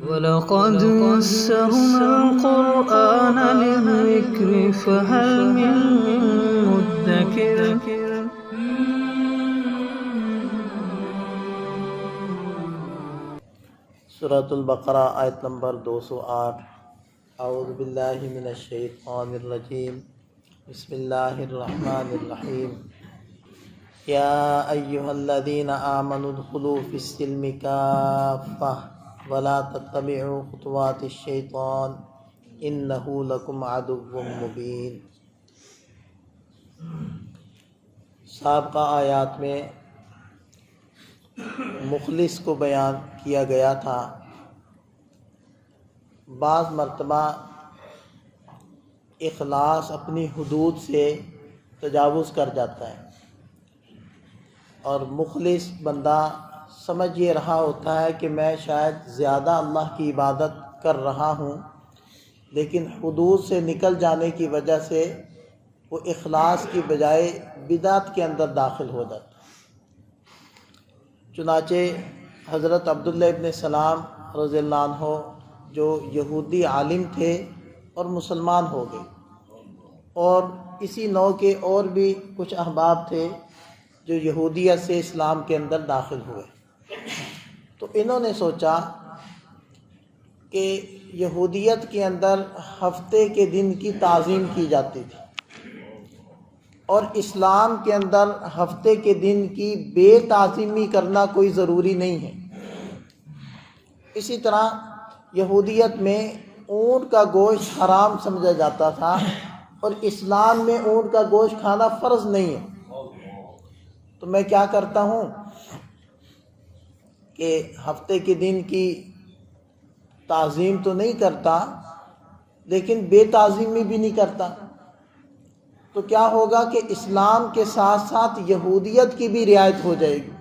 وَلَقَدْ يَسَّرْنَا الْقُرْآنَ لِلذِّكْرِ فَهَلْ مِن مُّدَّكِرٍ سورۃ البقرہ آیت نمبر 208۔ اعوذ باللہ من الشیطان الرجیم، بسم اللہ الرحمن الرحیم۔ یا ایہا الذین آمنوا ادخلوا فی السلم کافۃ ولا تتبعوا خطوات الشیطان انہ لکم عدو مبین۔ سابقہ آیات میں مخلص کو بیان کیا گیا تھا۔ بعض مرتبہ اخلاص اپنی حدود سے تجاوز کر جاتا ہے، اور مخلص بندہ سمجھ یہ رہا ہوتا ہے کہ میں شاید زیادہ اللہ کی عبادت کر رہا ہوں، لیکن حدود سے نکل جانے کی وجہ سے وہ اخلاص کی بجائے بدعت کے اندر داخل ہو جاتا ہے۔ چنانچہ حضرت عبداللہ ابن سلام رضی اللہ عنہ جو یہودی عالم تھے اور مسلمان ہو گئے، اور اسی نوع کے اور بھی کچھ احباب تھے جو یہودیت سے اسلام کے اندر داخل ہوئے۔ تو انہوں نے سوچا کہ یہودیت کے اندر ہفتے کے دن کی تعظیم کی جاتی تھی، اور اسلام کے اندر ہفتے کے دن کی بے تعظیمی کرنا کوئی ضروری نہیں ہے۔ اسی طرح یہودیت میں اونٹ کا گوشت حرام سمجھا جاتا تھا، اور اسلام میں اونٹ کا گوشت کھانا فرض نہیں ہے۔ تو میں کیا کرتا ہوں کہ ہفتے کے دن کی تعظیم تو نہیں کرتا، لیکن بے تعظیمی بھی نہیں کرتا۔ تو کیا ہوگا کہ اسلام کے ساتھ ساتھ یہودیت کی بھی رعایت ہو جائے گی،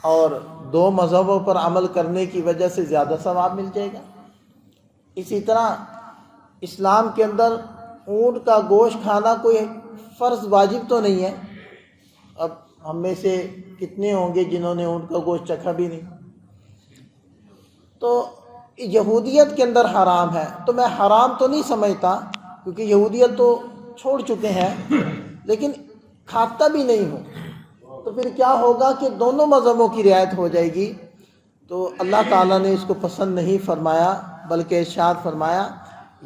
اور دو مذہبوں پر عمل کرنے کی وجہ سے زیادہ ثواب مل جائے گا۔ اسی طرح اسلام کے اندر اونٹ کا گوشت کھانا کوئی فرض واجب تو نہیں ہے۔ اب ہم میں سے کتنے ہوں گے جنہوں نے اونٹ کا گوشت چکھا بھی نہیں؟ تو یہودیت کے اندر حرام ہے، تو میں حرام تو نہیں سمجھتا، کیونکہ یہودیت تو چھوڑ چکے ہیں، لیکن کھاتا بھی نہیں ہوں۔ تو پھر کیا ہوگا کہ دونوں مذہبوں کی رعایت ہو جائے گی۔ تو اللہ تعالیٰ نے اس کو پسند نہیں فرمایا، بلکہ ارشاد فرمایا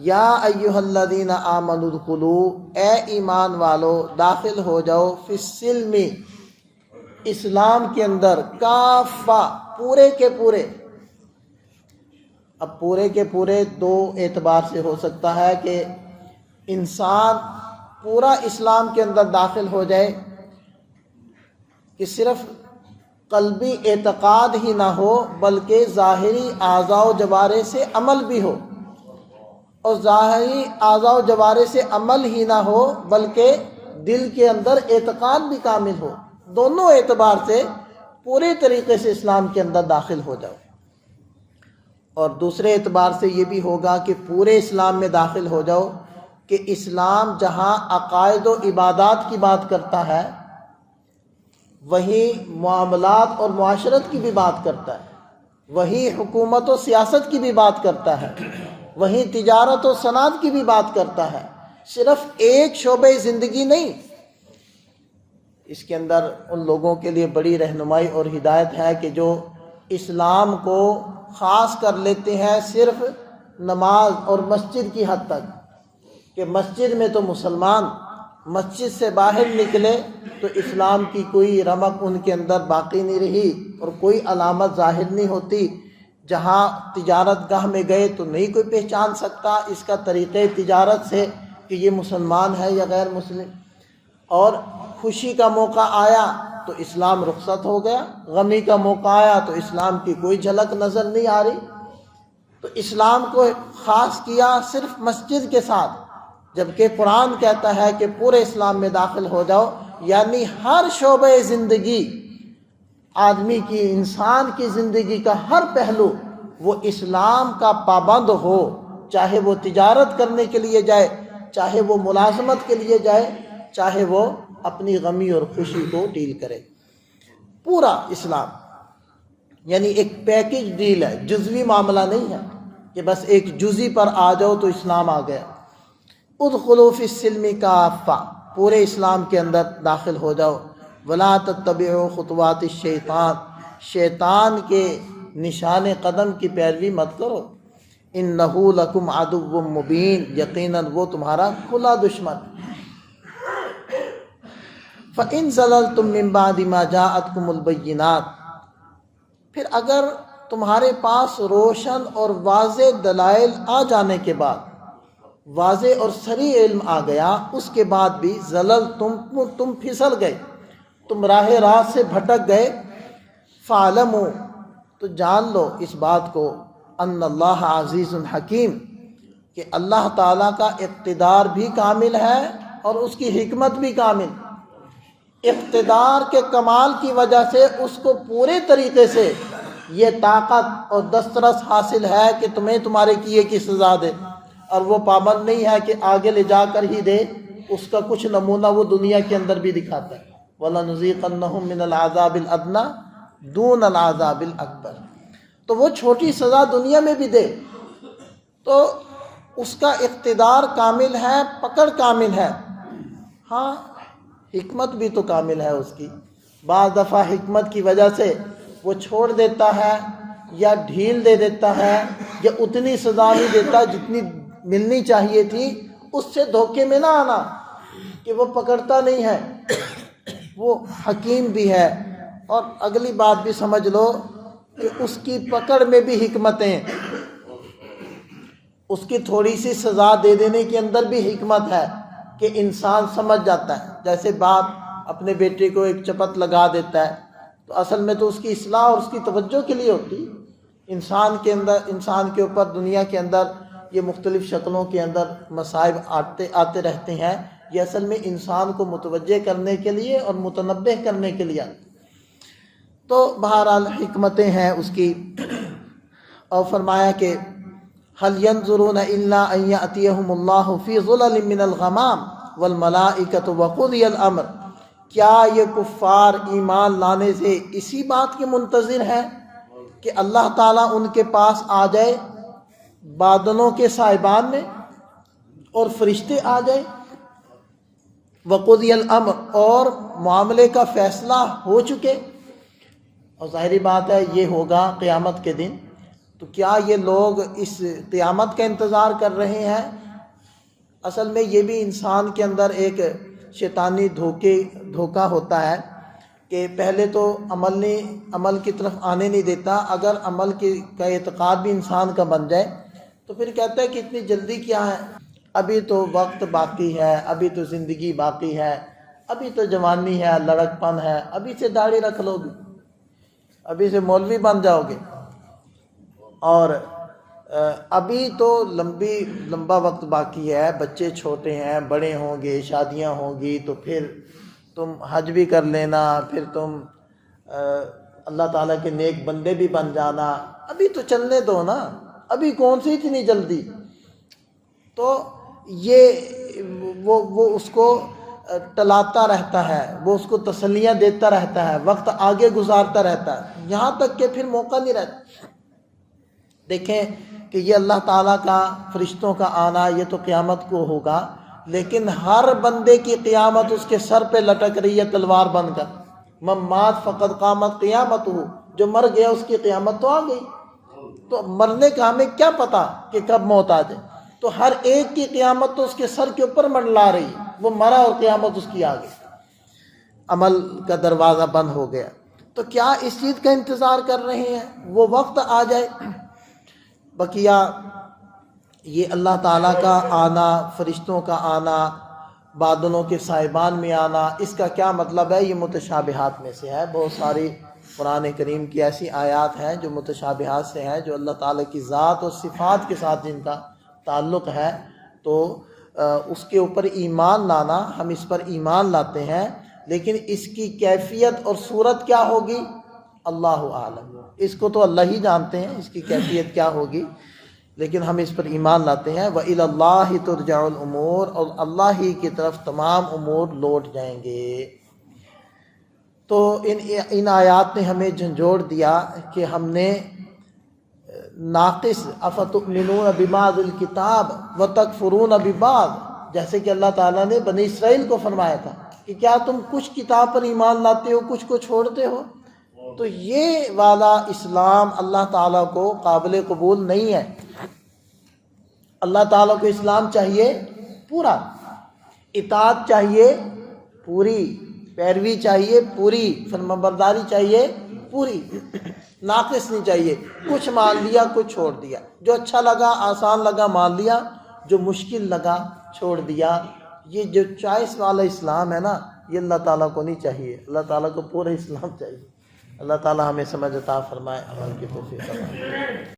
یا ایھا الذین آمنوا ادخلوا، اے ایمان والو داخل ہو جاؤ، فی السلم، اسلام کے اندر، کافہ، پورے کے پورے۔ اب پورے کے پورے دو اعتبار سے ہو سکتا ہے کہ انسان پورا اسلام کے اندر داخل ہو جائے کہ صرف قلبی اعتقاد ہی نہ ہو، بلکہ ظاہری اعضاء و جوارح سے عمل بھی ہو، اور ظاہری اعضاء و جوارح سے عمل ہی نہ ہو بلکہ دل کے اندر اعتقاد بھی کامل ہو۔ دونوں اعتبار سے پورے طریقے سے اسلام کے اندر داخل ہو جاؤ۔ اور دوسرے اعتبار سے یہ بھی ہوگا کہ پورے اسلام میں داخل ہو جاؤ کہ اسلام جہاں عقائد و عبادات کی بات کرتا ہے، وہیں معاملات اور معاشرت کی بھی بات کرتا ہے، وہیں حکومت و سیاست کی بھی بات کرتا ہے، وہیں تجارت و صنعت کی بھی بات کرتا ہے، صرف ایک شعبہ زندگی نہیں۔ اس کے اندر ان لوگوں کے لیے بڑی رہنمائی اور ہدایت ہے کہ جو اسلام کو خاص کر لیتے ہیں صرف نماز اور مسجد کی حد تک، کہ مسجد میں تو مسلمان، مسجد سے باہر نکلے تو اسلام کی کوئی رمق ان کے اندر باقی نہیں رہی، اور کوئی علامت ظاہر نہیں ہوتی۔ جہاں تجارت گاہ میں گئے تو نہیں کوئی پہچان سکتا اس کا طریقے تجارت سے کہ یہ مسلمان ہے یا غیر مسلم۔ اور خوشی کا موقع آیا تو اسلام رخصت ہو گیا، غمی کا موقع آیا تو اسلام کی کوئی جھلک نظر نہیں آ رہی۔ تو اسلام کو خاص کیا صرف مسجد کے ساتھ، جبکہ قرآن کہتا ہے کہ پورے اسلام میں داخل ہو جاؤ، یعنی ہر شعبہ زندگی، آدمی کی، انسان کی زندگی کا ہر پہلو وہ اسلام کا پابند ہو، چاہے وہ تجارت کرنے کے لیے جائے، چاہے وہ ملازمت کے لیے جائے، چاہے وہ اپنی غمی اور خوشی کو ڈیل کرے، پورا اسلام۔ یعنی ایک پیکج ڈیل ہے، جزوی معاملہ نہیں ہے کہ بس ایک جزی پر آ جاؤ تو اسلام آ گیا۔ ادخلوا فی السلم کافہ، پورے اسلام کے اندر داخل ہو جاؤ۔ ولا تتبعوا خطوات الشیطان، شیطان کے نشان قدم کی پیروی مت کرو۔ انہ لکم عدو مبین، یقیناً وہ تمہارا کھلا دشمن۔ فإن زللتم من بعد ما جاءتکم البینات، پھر اگر تمہارے پاس روشن اور واضح دلائل آ جانے کے بعد، واضح اور صریح علم آ گیا، اس کے بعد بھی زلل تم پھسل گئے، تم راہ راست سے بھٹک گئے، فَاعْلَمُوا، تو جان لو اس بات کو، ان اللہ عزیز حکیم، کہ اللہ تعالیٰ کا اقتدار بھی کامل ہے اور اس کی حکمت بھی کامل۔ اقتدار کے کمال کی وجہ سے اس کو پورے طریقے سے یہ طاقت اور دسترس حاصل ہے کہ تمہیں تمہارے کیے کی سزا دے، اور وہ پابند نہیں ہے کہ آگے لے جا کر ہی دے، اس کا کچھ نمونہ وہ دنیا کے اندر بھی دکھاتا ہے۔ وَلَنُذِيقَنَّهُم مِّنَ الْعَذَابِ الْأَدْنَىٰ دُونَ الْعَذَابِ الْأَكْبَرِ، تو وہ چھوٹی سزا دنیا میں بھی دے، تو اس کا اقتدار کامل ہے، پکڑ کامل ہے، ہاں حکمت بھی تو کامل ہے اس کی۔ بعض دفعہ حکمت کی وجہ سے وہ چھوڑ دیتا ہے یا ڈھیل دے دیتا ہے یا اتنی سزا نہیں دیتا جتنی ملنی چاہیے تھی۔ اس سے دھوکے میں نہ آنا کہ وہ پکڑتا نہیں ہے، وہ حکیم بھی ہے۔ اور اگلی بات بھی سمجھ لو کہ اس کی پکڑ میں بھی حکمتیں، اس کی تھوڑی سی سزا دے دینے کے اندر بھی حکمت ہے کہ انسان سمجھ جاتا ہے۔ جیسے باپ اپنے بیٹے کو ایک چپت لگا دیتا ہے تو اصل میں تو اس کی اصلاح اور اس کی توجہ کے لیے ہوتی۔ انسان کے اندر، انسان کے اوپر دنیا کے اندر یہ مختلف شکلوں کے اندر مصائب آتے رہتے ہیں، یہ اصل میں انسان کو متوجہ کرنے کے لیے اور متنبہ کرنے کے لیے آتے۔ تو بہرحال حکمتیں ہیں اس کی۔ اور فرمایا کہ هل ينظرون الا ان ياتيهم الله في ظلل من الغمام والملائكه وقضي الامر، کیا یہ کفار ایمان لانے سے اسی بات کے منتظر ہیں کہ اللہ تعالیٰ ان کے پاس آ جائے بادلوں کے سائبان میں اور فرشتے آ جائے، وقضی الامر، اور معاملے کا فیصلہ ہو چکے؟ اور ظاہری بات ہے یہ ہوگا قیامت کے دن۔ تو کیا یہ لوگ اس قیامت کا انتظار کر رہے ہیں؟ اصل میں یہ بھی انسان کے اندر ایک شیطانی دھوکہ ہوتا ہے کہ پہلے تو عمل کی طرف آنے نہیں دیتا۔ اگر عمل کا اعتقاد بھی انسان کا بن جائے تو پھر کہتا ہے کہ اتنی جلدی کیا ہے، ابھی تو وقت باقی ہے، ابھی تو زندگی باقی ہے، ابھی تو جوانی ہے، لڑک پن ہے، ابھی سے داڑھی رکھ لو گے، ابھی سے مولوی بن جاؤ گے، اور ابھی تو لمبا وقت باقی ہے، بچے چھوٹے ہیں، بڑے ہوں گے، شادیاں ہوں گی، تو پھر تم حج بھی کر لینا، پھر تم اللہ تعالیٰ کے نیک بندے بھی بن جانا، ابھی تو چلنے دو نا، ابھی کون سی اتنی جلدی۔ تو یہ وہ اس کو ٹلاتا رہتا ہے، وہ اس کو تسلیاں دیتا رہتا ہے، وقت آگے گزارتا رہتا ہے، یہاں تک کہ پھر موقع نہیں رہتا۔ دیکھیں کہ یہ اللہ تعالیٰ کا فرشتوں کا آنا یہ تو قیامت کو ہوگا، لیکن ہر بندے کی قیامت اس کے سر پہ لٹک رہی ہے تلوار بن کر۔ من مات فقد قامت قیامت ہو، جو مر گیا اس کی قیامت تو آ گئی۔ تو مرنے کا ہمیں کیا پتا کہ کب موت آ جائے، تو ہر ایک کی قیامت تو اس کے سر کے اوپر منڈلا رہی ہے، وہ مرا اور قیامت اس کی آ گئی، عمل کا دروازہ بند ہو گیا۔ تو کیا اس چیز کا انتظار کر رہے ہیں وہ وقت آ جائے؟ بقیہ یہ اللہ تعالیٰ کا آنا، فرشتوں کا آنا، بادلوں کے سائبان میں آنا، اس کا کیا مطلب ہے؟ یہ متشابہات میں سے ہے۔ بہت ساری قرآن کریم کی ایسی آیات ہیں جو متشابہات سے ہیں، جو اللہ تعالیٰ کی ذات اور صفات کے ساتھ جن کا تعلق ہے، تو اس کے اوپر ایمان لانا، ہم اس پر ایمان لاتے ہیں، لیکن اس کی کیفیت اور صورت کیا ہوگی اللہ عالم، اس کو تو اللہ ہی جانتے ہیں اس کی کیفیت کیا ہوگی، لیکن ہم اس پر ایمان لاتے ہیں۔ وَإِلَى اللَّهِ تُرْجَعُ الْأُمُورُ، اور اللہ ہی کی طرف تمام امور لوٹ جائیں گے۔ تو ان آیات نے ہمیں جھنجھوڑ دیا کہ ہم نے ناقص افتؤمنون ببعض الکتاب وتکفرون ببعض، جیسے کہ اللہ تعالیٰ نے بنی اسرائیل کو فرمایا تھا کہ کیا تم کچھ کتاب پر ایمان لاتے ہو کچھ کو چھوڑتے ہو؟ تو یہ والا اسلام اللہ تعالیٰ کو قابل قبول نہیں ہے۔ اللہ تعالیٰ کو اسلام چاہیے پورا، اطاعت چاہیے پوری، پیروی چاہیے پوری، فرمانبرداری چاہیے پوری، ناقص نہیں چاہیے، کچھ مان لیا کچھ چھوڑ دیا، جو اچھا لگا آسان لگا مان لیا، جو مشکل لگا چھوڑ دیا۔ یہ جو چوائس والا اسلام ہے نا، یہ اللہ تعالیٰ کو نہیں چاہیے، اللہ تعالیٰ کو پورا اسلام چاہیے۔ اللہ تعالیٰ ہمیں سمجھ عطا فرمائے، عمل کی توفیق فرمائے۔